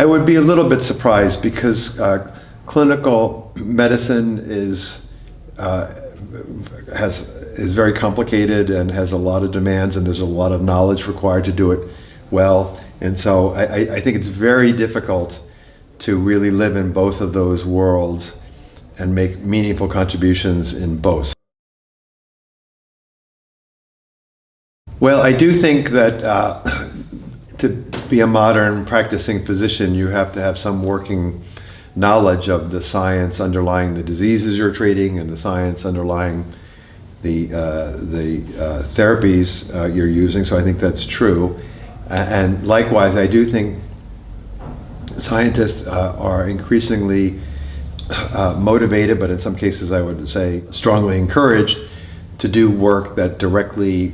I would be a little bit surprised because clinical medicine is very complicated and has a lot of demands, and there's a lot of knowledge required to do it well. And so I think it's very difficult to really live in both of those worlds and make meaningful contributions in both. Well, I do think that to be a modern practicing physician, you have to have some working knowledge of the science underlying the diseases you're treating and the science underlying the therapies you're using. So I think that's true. And likewise, I do think scientists are increasingly motivated, but in some cases I would say strongly encouraged, to do work that directly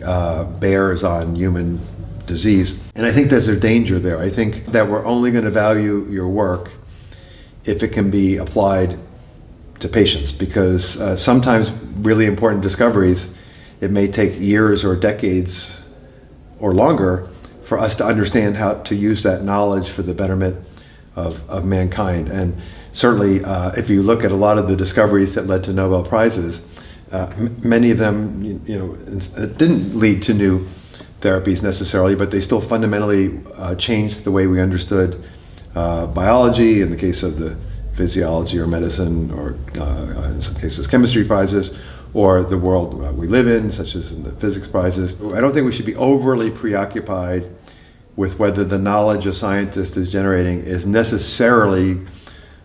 bears on human disease. And I think there's a danger there. I think that we're only going to value your work if it can be applied to patients, because sometimes really important discoveries, it may take years or decades or longer for us to understand how to use that knowledge for the betterment of mankind. And certainly if you look at a lot of the discoveries that led to Nobel Prizes, many of them didn't lead to new therapies necessarily, but they still fundamentally changed the way we understood biology, in the case of the physiology or medicine, or in some cases chemistry prizes, or the world we live in, such as in the physics prizes. I don't think we should be overly preoccupied with whether the knowledge a scientist is generating is necessarily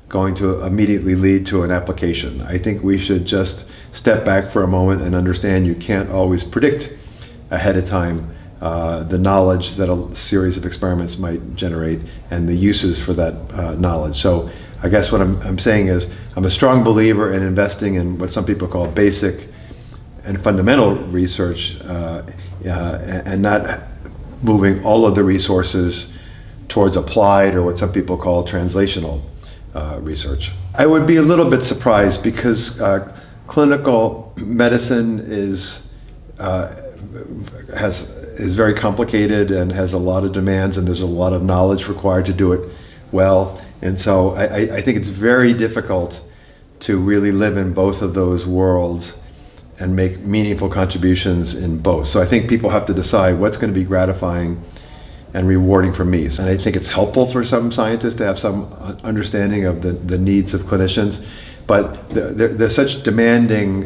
going to immediately lead to an application. I think we should just step back for a moment and understand you can't always predict ahead of time the knowledge that a series of experiments might generate and the uses for that knowledge. So I guess what I'm saying is I'm a strong believer in investing in what some people call basic and fundamental research and not moving all of the resources towards applied, or what some people call translational research. I would be a little bit surprised because clinical medicine is very complicated and has a lot of demands, and there's a lot of knowledge required to do it well. And so I think it's very difficult to really live in both of those worlds and make meaningful contributions in both. So I think people have to decide what's going to be gratifying and rewarding for me. And I think it's helpful for some scientists to have some understanding of the needs of clinicians, but they're such demanding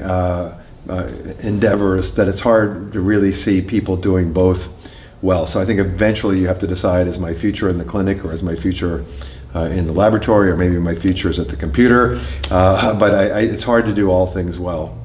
endeavors that it's hard to really see people doing both well. So I think eventually you have to decide, is my future in the clinic, or is my future in the laboratory, or maybe my future is at the computer? But it's hard to do all things well.